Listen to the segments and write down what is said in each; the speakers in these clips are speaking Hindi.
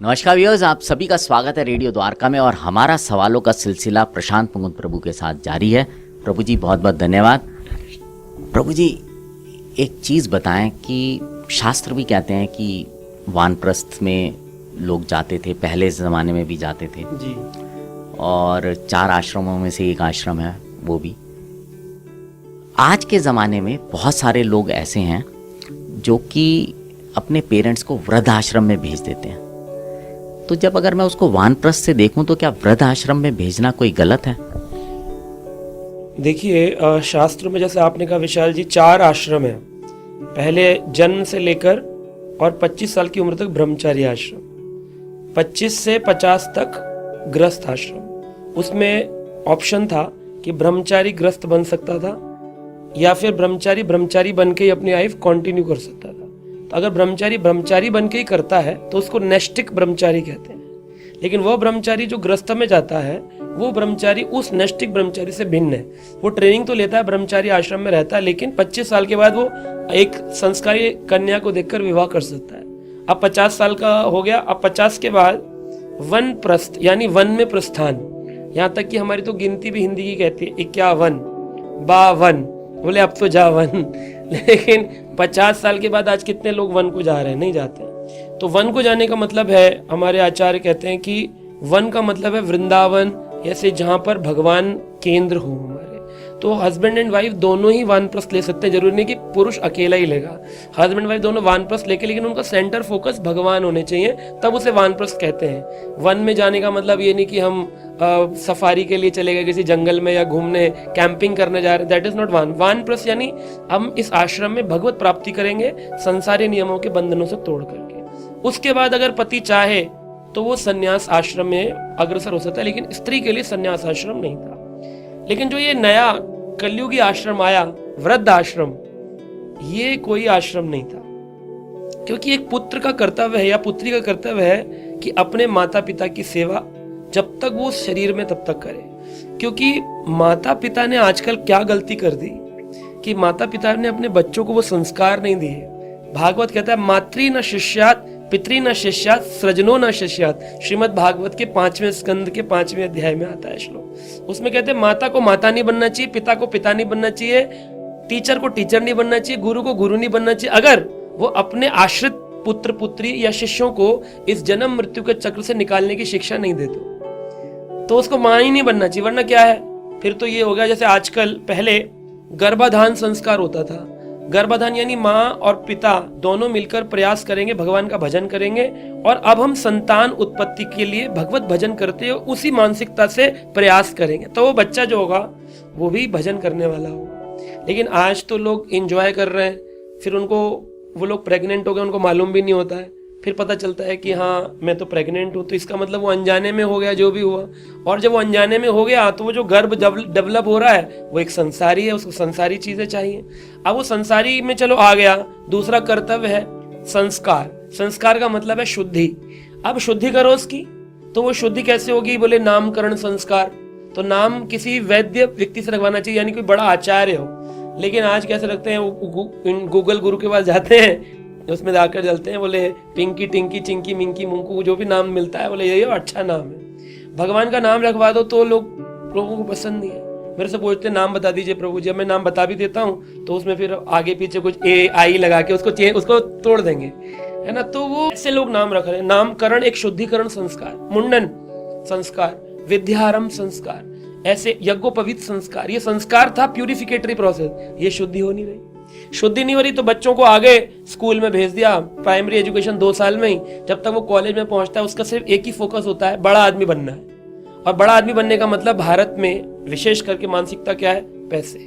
नमस्कार व्यूअर्स, आप सभी का स्वागत है रेडियो द्वारका में। और हमारा सवालों का सिलसिला प्रशांत मुकुंद प्रभु के साथ जारी है। प्रभु जी बहुत बहुत धन्यवाद। प्रभु जी एक चीज़ बताएं कि शास्त्र भी कहते हैं कि वानप्रस्थ में लोग जाते थे, पहले ज़माने में भी जाते थे जी। और 4 आश्रमों में से एक आश्रम है वो भी। आज के ज़माने में बहुत सारे लोग ऐसे हैं जो कि अपने पेरेंट्स को वृद्ध आश्रम में भेज देते हैं। तो जब अगर मैं उसको वानप्रस्थ से देखूं तो क्या वृद्ध आश्रम में भेजना कोई गलत है? देखिए, शास्त्र में जैसे आपने कहा विशाल जी, 4 आश्रम है। पहले जन्म से लेकर और 25 साल की उम्र तक ब्रह्मचारी आश्रम, 25 से 50 तक गृहस्थ आश्रम। उसमें ऑप्शन था कि ब्रह्मचारी गृहस्थ बन सकता था या फिर ब्रह्मचारी बन के ही अपनी लाइफ कंटिन्यू कर सकता था। तो अगर ब्रह्मचारी बन के ही करता है तो उसको नैष्टिक ब्रह्मचारी कहते हैं। लेकिन वो ब्रह्मचारी जो गृहस्थ में जाता है वो ब्रह्मचारी उस नैष्टिक ब्रह्मचारी से भिन्न है। वो ट्रेनिंग तो लेता है, ब्रह्मचारी आश्रम में रहता है, लेकिन 25 साल के बाद वो एक संस्कारी कन्या को देखकर विवाह कर सकता है। अब 50 साल का हो गया। अब 50 के बाद वन प्रस्थ यानी वन में प्रस्थान। यहाँ तक कि हमारी तो गिनती भी हिंदी की कहती है 51, 52, बोले अब तो जा वन। लेकिन 50 साल के बाद आज कितने लोग वन को जा रहे हैं? नहीं जाते। तो वन को जाने का मतलब है, हमारे आचार्य कहते हैं कि वन का मतलब है वृंदावन, ऐसे जहाँ पर भगवान केंद्र हो हमारे। तो हस्बैंड एंड वाइफ दोनों ही वानप्रस्थ ले सकते हैं। जरूरी नहीं कि पुरुष अकेला ही लेगा। हस्बैंड वाइफ दोनों वानप्रस्थ लेके, लेकिन उनका सेंटर फोकस भगवान होने चाहिए, तब उसे वानप्रस्थ कहते हैं। वन में जाने का मतलब ये नहीं कि हम सफारी के लिए चले गए किसी जंगल में या घूमने कैंपिंग करने जा रहे हैं। दैट इज नॉट वानप्रस्थ। यानी हम इस आश्रम में भगवत प्राप्ति करेंगे संसारी नियमों के बंधनों से तोड़ करके। उसके बाद अगर पति चाहे तो वो संन्यास आश्रम में अग्रसर हो सकता है, लेकिन स्त्री के लिए संन्यास आश्रम नहीं था। लेकिन जो ये नया कलयुगी आश्रम आया, वृद्ध आश्रम, ये कोई आश्रम नहीं था। क्योंकि एक पुत्र का कर्तव्य है या पुत्री का कर्तव्य है कि अपने माता पिता की सेवा जब तक वो शरीर में तब तक करे। क्योंकि माता पिता ने आजकल क्या गलती कर दी कि माता पिता ने अपने बच्चों को वो संस्कार नहीं दिए। भागवत कहता है मातृ न शिष्यात पितृ न शिष्यात सृजनो न शिष्यात। श्रीमद् भागवत के 5वें स्कंद के 5वें अध्याय में आता है श्लोक। उसमें कहते हैं माता को माता नहीं बनना चाहिए, पिता को पिता नहीं बनना चाहिए, टीचर को टीचर नहीं बनना चाहिए, गुरु को गुरु नहीं बनना चाहिए, अगर वो अपने आश्रित पुत्र पुत्री या शिष्यों को इस जन्म मृत्यु के चक्र से निकालने की शिक्षा नहीं देते तो उसको मां ही नहीं बनना चाहिए। वरना क्या है, फिर तो ये हो गया जैसे आजकल पहले गर्भाधान संस्कार होता था। गर्भाधान यानी माँ और पिता दोनों मिलकर प्रयास करेंगे, भगवान का भजन करेंगे, और अब हम संतान उत्पत्ति के लिए भगवत भजन करते हुए उसी मानसिकता से प्रयास करेंगे, तो वो बच्चा जो होगा वो भी भजन करने वाला होगा। लेकिन आज तो लोग एंजॉय कर रहे हैं, फिर उनको वो लोग प्रेग्नेंट हो गए, उनको मालूम भी नहीं होता है, फिर पता चलता है कि हाँ मैं तो प्रेग्नेंट हूँ, तो इसका मतलब वो अनजाने में हो गया जो भी हुआ। और जब वो अनजाने में हो गया तो वो जो गर्भ डेवलप हो रहा है वो एक संसारी है, उसको संसारी चीजें चाहिए। अब वो संसारी में चलो आ गया। दूसरा कर्तव्य है संस्कार। संस्कार का मतलब है शुद्धि। अब शुद्धि करो उसकी, तो वो शुद्धि कैसे होगी? बोले नामकरण संस्कार। तो नाम किसी वैद्य व्यक्ति से रखवाना चाहिए, यानी कोई बड़ा आचार्य हो। लेकिन आज कैसे रखते हैं, गूगल गुरु के पास जाते हैं, उसमें जाकर चलते हैं, बोले पिंकी टिंकी चिंकी मिंकी मुंकू जो भी नाम मिलता है, बोले ये अच्छा नाम है। भगवान का नाम रखवा दो तो लोगों को पसंद नहीं है। मेरे से पूछते नाम बता दीजिए प्रभु जी। मैं नाम बता भी देता हूँ तो उसमें फिर आगे पीछे कुछ AI लगा के उसको तोड़ देंगे, है ना। तो वो ऐसे लोग नाम रख रहे हैं। नामकरण एक शुद्धिकरण संस्कार, मुंडन संस्कार, विद्यारंभ संस्कार, ऐसे यज्ञोपवीत संस्कार, ये संस्कार था प्यूरिफिकेटरी प्रोसेस। ये शुद्धि हो नहीं रही। शुद्धि नहीं हो रही तो बच्चों को आगे स्कूल में भेज दिया, प्राइमरी एजुकेशन 2 साल में ही। जब तक वो कॉलेज में पहुंचता है उसका सिर्फ एक ही फोकस होता है, बड़ा आदमी बनना है। और बड़ा आदमी बनने का मतलब भारत में विशेष करके मानसिकता क्या है? पैसे।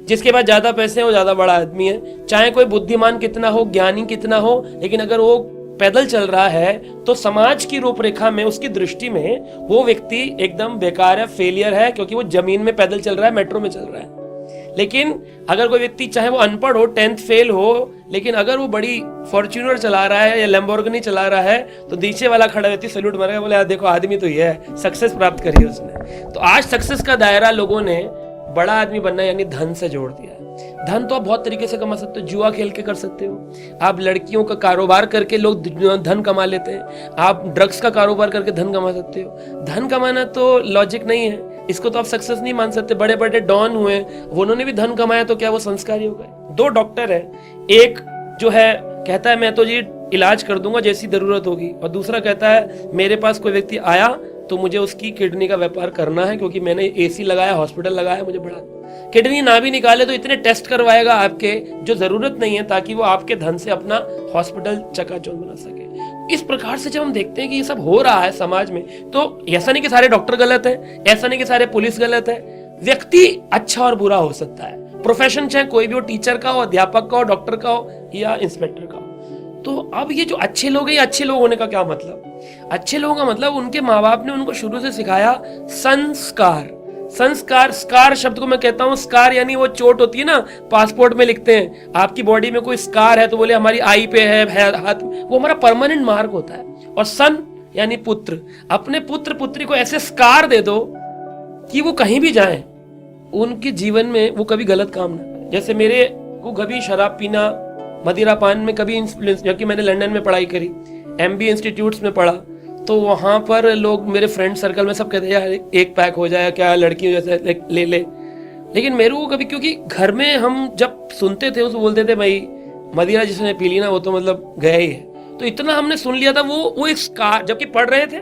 जिसके पास ज्यादा पैसे हैं वो ज्यादा बड़ा आदमी है। चाहे कोई बुद्धिमान कितना हो, ज्ञानी कितना हो, लेकिन अगर वो पैदल चल रहा है तो समाज की रूपरेखा में, उसकी दृष्टि में वो व्यक्ति एकदम बेकार है, फेलियर है, क्योंकि वो जमीन में पैदल चल रहा है, मेट्रो में चल रहा है। लेकिन अगर कोई व्यक्ति चाहे वो अनपढ़ हो, 10th फेल हो, लेकिन अगर वो बड़ी फॉर्च्यूनर चला रहा है या लैम्बोर्गिनी चला रहा है तो नीचे वाला खड़ा व्यक्ति सैल्यूट मारेगा, बोले देखो आदमी तो ये है, सक्सेस प्राप्त करी उसने। तो आज सक्सेस का दायरा लोगों ने बड़ा आदमी बनना यानी धन से जोड़ दिया है। धन तो आप बहुत तरीके से कमा सकते हो, जुआ खेल के कर सकते हो, आप लड़कियों का कारोबार करके लोग धन कमा लेते हैं, आप ड्रग्स का कारोबार करके धन कमा सकते हो। धन कमाना तो लॉजिक नहीं है, इसको तो आप सक्सेस नहीं मान सकते। बड़े बड़े डॉन हुए, उन्होंने भी धन कमाया, तो क्या वो संस्कारी हो गए? 2 डॉक्टर है, एक जो है कहता है मैं तो जी इलाज कर दूंगा जैसी जरूरत होगी, और दूसरा कहता है मेरे पास कोई व्यक्ति आया तो मुझे उसकी किडनी का व्यापार करना है, क्योंकि मैंने एसी लगाया, हॉस्पिटल लगाया, मुझे बढ़ा। किडनी ना भी निकाले तो इतने टेस्ट करवाएगा आपके जो जरूरत नहीं है, ताकि वो आपके धन से अपना हॉस्पिटल चकाचौंध बना सके। इस प्रकार से जब हम देखते हैं कि ये सब हो रहा है समाज में, तो ऐसा नहीं कि सारे डॉक्टर गलत है, ऐसा नहीं कि सारे पुलिस गलत है। व्यक्ति अच्छा और बुरा हो सकता है, प्रोफेशन चाहे कोई भी हो, टीचर का हो, अध्यापक का हो, डॉक्टर का हो या इंस्पेक्टर का हो। तो अब ये जो अच्छे लोग हैं, ये अच्छे लोग होने का क्या मतलब? अच्छे लोगों का मतलब उनके माँ बाप ने उनको शुरू से सिखाया संस्कार। संस्कार, स्कार शब्द को मैं कहता हूं, स्कार यानी वो चोट होती है ना, पासपोर्ट में लिखते हैं आपकी बॉडी में कोई स्कार है तो बोले हमारी आई पे है हाथ, वो हमारा परमानेंट मार्क होता है। और सन यानी पुत्र, अपने पुत्र पुत्री को ऐसे स्कार दे दो कि वो कहीं भी जाएं, उनके जीवन में वो कभी गलत काम ना करें। जैसे मेरे को कभी शराब पीना, मदिरा पान में कभी इन्फ्लुएंस, जबकि मैंने लंदन में पढ़ाई करी, MBA इंस्टीट्यूट्स में पढ़ा, तो वहाँ पर लोग मेरे फ्रेंड सर्कल में सब कहते हैं यार एक पैक हो जाए क्या, लड़की जैसे ले ले। लेकिन मेरे को कभी, क्योंकि घर में हम जब सुनते थे उसको बोलते थे भाई मदिरा जिसने पी ली ना वो तो मतलब गया ही है, तो इतना हमने सुन लिया था। वो एक स्कार, जबकि पढ़ रहे थे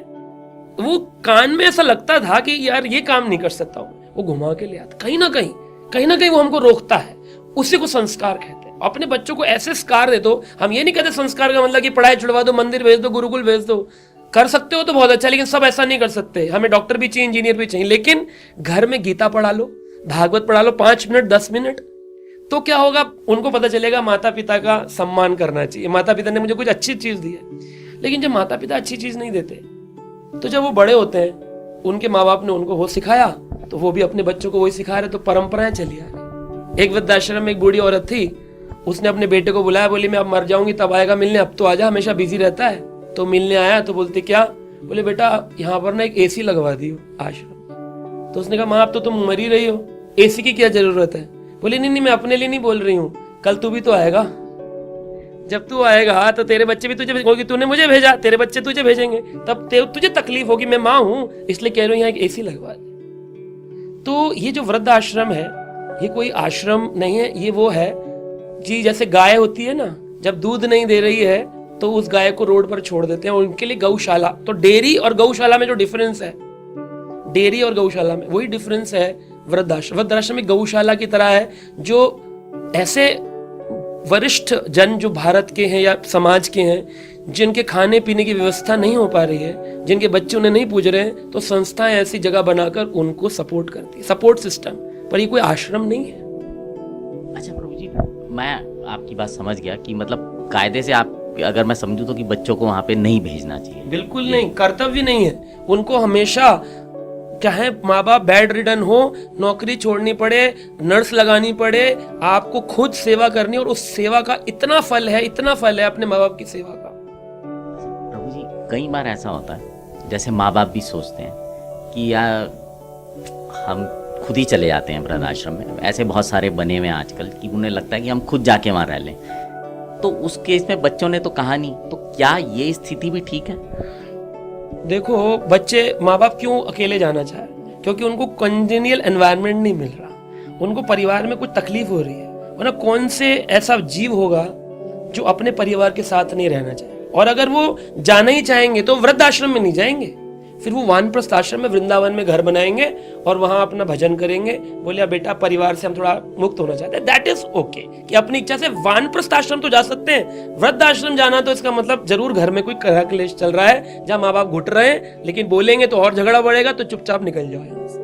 वो कान में ऐसा लगता था कि यार ये काम नहीं कर सकता हूँ, वो घुमा के ले आता। कहीं ना कहीं वो हमको रोकता है, उसी को संस्कार कहते हैं। अपने बच्चों को ऐसे संस्कार दे दो। हम ये नहीं कहते संस्कार का मतलब कि पढ़ाई छुड़वा दो, मंदिर भेज दो, गुरुकुल भेज दो, कर सकते हो तो बहुत अच्छा, लेकिन सब ऐसा नहीं कर सकते। हमें डॉक्टर भी चाहिए, इंजीनियर भी चाहिए, लेकिन घर में गीता पढ़ा लो, भागवत पढ़ा लो 5 मिनट 10 मिनट, तो क्या होगा, उनको पता चलेगा माता पिता का सम्मान करना चाहिए, माता पिता ने मुझे कुछ अच्छी चीज दी है। लेकिन जब माता पिता अच्छी चीज नहीं देते, तो जब वो बड़े होते हैं, उनके माँ बाप ने उनको वो सिखाया, तो वो भी अपने बच्चों को वही सिखा रहे, तो परंपराएं चली आ रही। एक वृद्धाश्रम में एक बूढ़ी औरत थी, उसने अपने बेटे को बुलाया, बोली मैं अब मर जाऊंगी तब आएगा मिलने, अब तो आजा, हमेशा बिजी रहता है। तो मिलने आया तो बोलते क्या, बोले बेटा यहाँ पर ना एक AC लगवा दी हो आश्रम। तो उसने कहा माँ अब तो तुम मर ही रही हो, AC की क्या जरूरत है? बोले नहीं मैं अपने लिए नहीं बोल रही हूँ, कल तू भी तो आएगा, जब तू आएगा तो तेरे बच्चे भी तुझे भेजेंगे, तूने मुझे भेजा, तेरे बच्चे तुझे भेजेंगे, तब तुझे तकलीफ होगी, मैं माँ हूं इसलिए कह रही हूँ यहाँ एक AC लगवा दे। तो ये जो वृद्ध आश्रम है, ये कोई आश्रम नहीं है, ये वो है जी, जैसे गाय होती है ना, जब दूध नहीं दे रही है तो उस गाय को रोड पर छोड़ देते हैं, और उनके लिए गौशाला। तो डेयरी और गौशाला में जो डिफरेंस है, डेयरी और गौशाला में वही डिफरेंस है वृद्धाश्रम। वृद्धाश्रम एक गौशाला की तरह है, जो ऐसे वरिष्ठ जन जो भारत के हैं या समाज के हैं, जिनके खाने पीने की व्यवस्था नहीं हो पा रही है, जिनके बच्चे उन्हें नहीं पूज रहे हैं, तो संस्थाएं ऐसी जगह बनाकर उनको सपोर्ट करती है, सपोर्ट सिस्टम। पर ये कोई आश्रम नहीं है। अच्छा प्रभु जी, मैं आपकी बात समझ गया कि मतलब कायदे से आप, अगर मैं समझूं तो कि बच्चों को वहां पे नहीं भेजना चाहिए। बिल्कुल नहीं, कर्तव्य नहीं है। उनको हमेशा, चाहे माँ बाप बेड रिडन हो, नौकरी छोड़नी पड़े, नर्स लगानी पड़े, आपको खुद सेवा करनी, और उस सेवा का इतना फल है अपने माँ बाप की सेवा का। प्रभु जी, कई बार ऐसा होता है, जैसे माँ बाप भी सोचते हैं कि यार हम खुद ही चले जाते हैं वृद्धाश्रम में। ऐसे बहुत सारे बने हुए हैं आजकल कि उन्हें लगता है कि हम खुद जाके वहाँ रह लें। तो उस केस में बच्चों ने तो कहा नहीं, तो क्या ये स्थिति भी ठीक है? देखो, बच्चे, माँ बाप क्यों अकेले जाना चाहे? क्योंकि उनको कंजेनियल एनवायरनमेंट नहीं मिल रहा, उनको परिवार में कुछ तकलीफ हो रही है। वरना कौन से ऐसा जीव होगा जो अपने परिवार के साथ नहीं रहना चाहे? और अगर वो जाना ही चाहेंगे तो वृद्धाश्रम में नहीं जाएंगे, फिर वो वानप्रस्थ आश्रम में, वृंदावन में घर बनाएंगे और वहां अपना भजन करेंगे। बोले बेटा परिवार से हम थोड़ा मुक्त होना चाहते हैं, दैट इज ओके, कि अपनी इच्छा से वानप्रस्थ आश्रम तो जा सकते हैं। वृद्ध आश्रम जाना तो इसका मतलब जरूर घर में कोई कलह क्लेश चल रहा है, जहां माँ बाप घुट रहे हैं, लेकिन बोलेंगे तो और झगड़ा बढ़ेगा, तो चुपचाप निकल जाओ यहाँ से।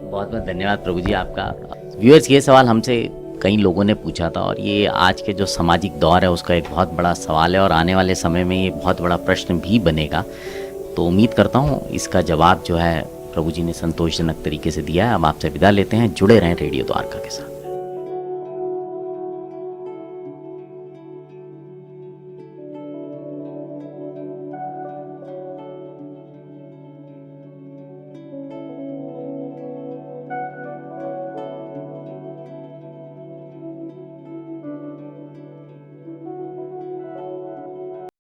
बहुत बहुत धन्यवाद प्रभु जी आपका। व्यूअर्स, ये सवाल हमसे कई लोगों ने पूछा था, और ये आज के जो सामाजिक दौर है उसका एक बहुत बड़ा सवाल है, और आने वाले समय में ये बहुत बड़ा प्रश्न भी बनेगा। तो उम्मीद करता हूँ इसका जवाब जो है प्रभु जी ने संतोषजनक तरीके से दिया है। अब आपसे विदा लेते हैं, जुड़े रहें रेडियो द्वारका के साथ।